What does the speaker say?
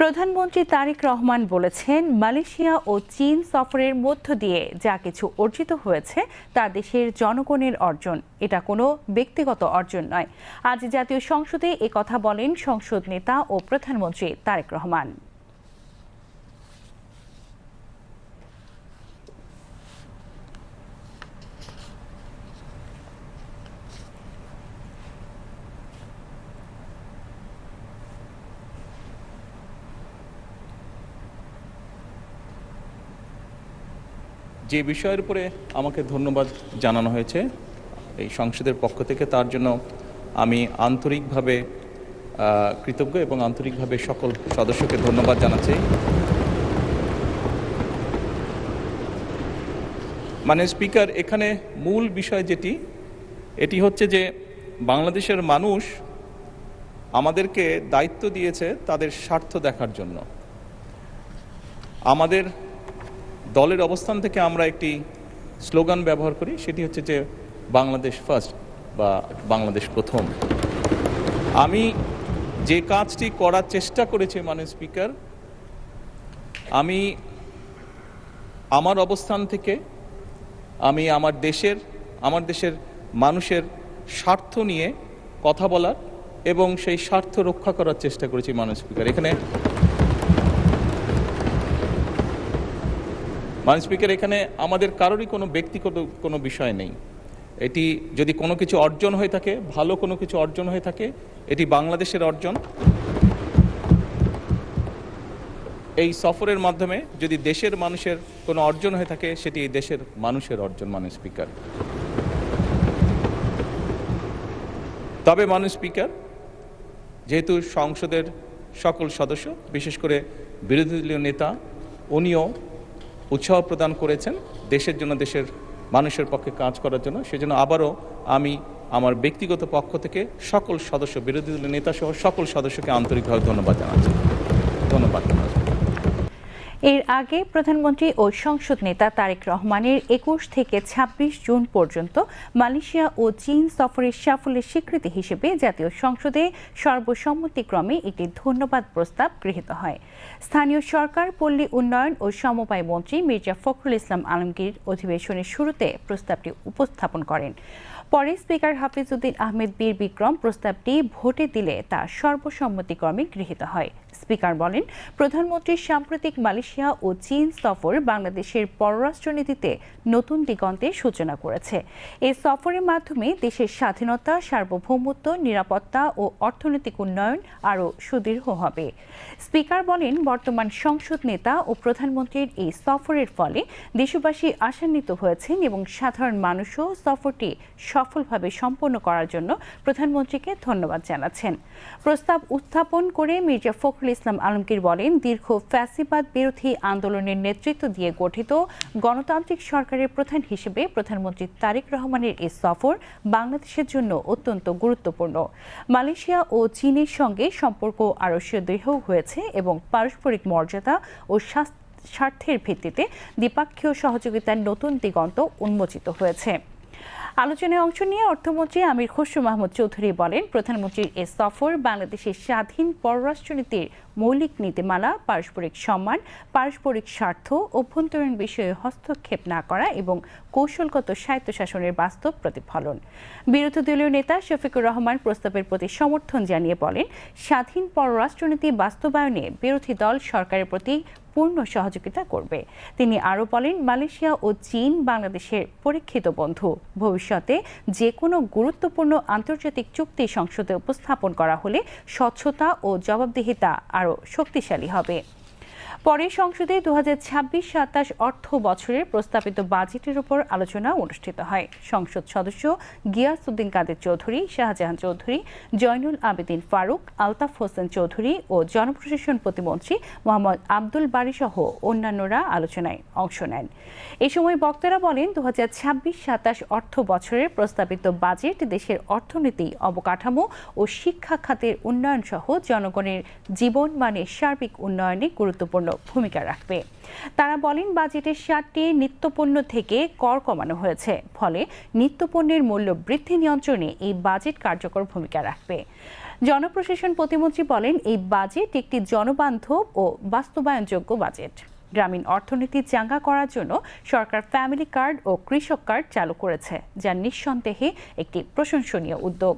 প্রধানমন্ত্রী তারেক রহমান বলেছেন, মালয়েশিয়া ও চীন সফরের মধ্য দিয়ে যা কিছু অর্জিত হয়েছে তা দেশের জনগণের অর্জন, এটা কোনো ব্যক্তিগত অর্জন নয়। আজ জাতীয় সংসদে একথা বলেন সংসদ নেতা ও প্রধানমন্ত্রী তারেক রহমান। যে বিষয়ের উপরে আমাকে ধন্যবাদ জানানো হয়েছে এই সংসদের পক্ষ থেকে, তার জন্য আমি আন্তরিকভাবে কৃতজ্ঞ এবং আন্তরিকভাবে সকল সদস্যকে ধন্যবাদ জানাচ্ছি। মাননীয় স্পিকার, এখানে মূল বিষয় এটি হচ্ছে যে বাংলাদেশের মানুষ আমাদেরকে দায়িত্ব দিয়েছে তাদের স্বার্থ দেখার জন্য। আমাদের দলের অবস্থান থেকে আমরা একটি স্লোগান ব্যবহার করি, সেটি হচ্ছে যে বাংলাদেশ ফার্স্ট বা বাংলাদেশ প্রথম। আমি যে কাজটি করার চেষ্টা করেছি মাননীয় স্পিকার, আমি আমার অবস্থান থেকে আমি আমার দেশের মানুষের স্বার্থ নিয়ে কথা বলার এবং সেই স্বার্থ রক্ষা করার চেষ্টা করেছি মাননীয় স্পিকার। মাননীয় স্পিকার, এখানে আমাদের কারোরই কোনো ব্যক্তিগত কোনো বিষয় নেই। এটি যদি কোনো কিছু অর্জন হয়ে থাকে, ভালো কোনো কিছু অর্জন হয়ে থাকে, এটি বাংলাদেশের অর্জন। এই সফরের মাধ্যমে যদি দেশের মানুষের কোনো অর্জন হয়ে থাকে, সেটি এই দেশের মানুষের অর্জন মাননীয় স্পিকার। তবে মাননীয় স্পিকার, যেহেতু সংসদের সকল সদস্য, বিশেষ করে বিরোধী দলীয় নেতা, উনিও উৎসাহ প্রদান করেছেন দেশের জন্য, দেশের মানুষের পক্ষে কাজ করার জন্য, সেজন্য আবারও আমি আমার ব্যক্তিগত পক্ষ থেকে সকল সদস্য, বিরোধী দলীয় নেতা সহ সকল সদস্যকে আন্তরিকভাবে ধন্যবাদ জানাচ্ছি। ধন্যবাদ। এর আগে প্রধানমন্ত্রী ও সংসদ নেতা তারেক রহমানের ২১ থেকে ২৬ জুন পর্যন্ত মালয়েশিয়া ও চীন সফরের সাফল্যের স্বীকৃতি হিসেবে জাতীয় সংসদে সর্বসম্মতিক্রমে একটি ধন্যবাদ প্রস্তাব গৃহীত হয়। স্থানীয় সরকার, পল্লী উন্নয়ন ও সমবায় মন্ত্রী মির্জা ফখরুল ইসলাম আলমগীর অধিবেশনের শুরুতে প্রস্তাবটি উপস্থাপন করেন। পরে স্পিকার হাফিজউদ্দিন আহমেদ বীর বিক্রম প্রস্তাবটি ভোটে দিলে তা সর্বসম্মতিক্রমে গৃহীত হয়। স্পিকার বলেন, প্রধানমন্ত্রীর সাম্প্রতিক মালয়েশিয়া ও চীন সফর বাংলাদেশের পররাষ্ট্রনীতিতে নতুন দিগন্তের সূচনা করেছে। এই সফরের মাধ্যমে দেশের স্বাধীনতা, সার্বভৌমত্ব, নিরাপত্তা ও অর্থনৈতিক উন্নয়ন আরও সুদৃঢ় হবে। স্পিকার বলেন, বর্তমান সংসদ নেতা ও প্রধানমন্ত্রীর এই সফরের ফলে দেশবাসী আশান্বিত হয়েছেন এবং সাধারণ মানুষও সফরটি সফলভাবে সম্পন্ন করার জন্য প্রধানমন্ত্রীকে ধন্যবাদ জানাচ্ছেন। প্রস্তাব উত্থাপন করে মির্জা ফখরুল ইসলাম আলমগীর বলেন, দীর্ঘ ফ্যাসিবাদ বিরোধী আন্দোলনের নেতৃত্ব দিয়ে গঠিত গণতান্ত্রিক সরকারের প্রধান হিসেবে প্রধানমন্ত্রী তারেক রহমানের এই সফর বাংলাদেশের জন্য অত্যন্ত গুরুত্বপূর্ণ। মালয়েশিয়া ও চীনের সঙ্গে সম্পর্ক আরও সুদৃঢ় হয়েছে এবং পারস্পরিক মর্যাদা ও স্বার্থের ভিত্তিতে দ্বিপাক্ষীয় সহযোগিতার নতুন দিগন্ত উন্মোচিত হয়েছে। আলোচনায় অংশ নিয়ে অর্থমন্ত্রী আমির খসরু মাহমুদ চৌধুরী বলেন, প্রধানমন্ত্রীর এ সফর বাংলাদেশের স্বাধীন পররাষ্ট্রনীতির মৌলিক নীতিমালা, পারস্পরিক সম্মান, পারস্পরিক স্বার্থ, অভ্যন্তরীণ বিষয়ে হস্তক্ষেপ না করা এবং কৌশলগত স্বায়ত্তশাসনের বাস্তব প্রতিফলন। বিরোধী দলীয় নেতা শফিকুর রহমান প্রস্তাবের প্রতি সমর্থন জানিয়ে বলেন, স্বাধীন পররাষ্ট্রনীতি বাস্তবায়নে বিরোধী দল সরকারের প্রতি পূর্ণ সহযোগিতা করবে। তিনি আরও বলেন, মালয়েশিয়া ও চীন বাংলাদেশের পরীক্ষিত বন্ধু। ভবিষ্যতে যে কোনো গুরুত্বপূর্ণ আন্তর্জাতিক চুক্তি সংসদে উপস্থাপন করা হলে স্বচ্ছতা ও জবাবদিহিতা আরও শক্তিশালী হবে। পরে সংসদে ২০২৬-২৭ অর্থ বছরের প্রস্তাবিত বাজেটের উপর আলোচনা অনুষ্ঠিত হয়। সংসদ সদস্য গিয়াসউদ্দিন কাদের চৌধুরী, শাহজাহান চৌধুরী, জয়নুল আবেদিন ফারুক, আলতাফ হোসেন চৌধুরী ও জনপ্রশাসন প্রতিমন্ত্রী মোহাম্মদ আব্দুল বারী সহ অন্যান্যরা আলোচনায় অংশ নেন। এ সময় বক্তারা বলেন, ২০২৬-২৭ অর্থ বছরের প্রস্তাবিত বাজেট দেশের অর্থনীতি, অবকাঠামো ও শিক্ষা খাতের উন্নয়ন সহ জনগণের জীবনমানের সার্বিক উন্নয়নে গুরুত্বপূর্ণ ভূমিকা রাখবে। তারা বলেন, বাজেটের ৭টি নিত্যপণ্য থেকে কর কমানো হয়েছে, ফলে নিত্যপণ্যের মূল্য বৃদ্ধি নিয়ন্ত্রণে এই বাজেট কার্যকর ভূমিকা রাখবে। জনপ্রশাসন প্রতিমন্ত্রী বলেন, এই বাজেট একটি জনবান্ধব ও বাস্তবায়নযোগ্য বাজেট। গ্রামীণ অর্থনীতি চাঙ্গা করার জন্য সরকার ফ্যামিলি কার্ড ও কৃষক কার্ড চালু করেছে, যা নিঃসন্দেহে একটি প্রশংসনীয় উদ্যোগ।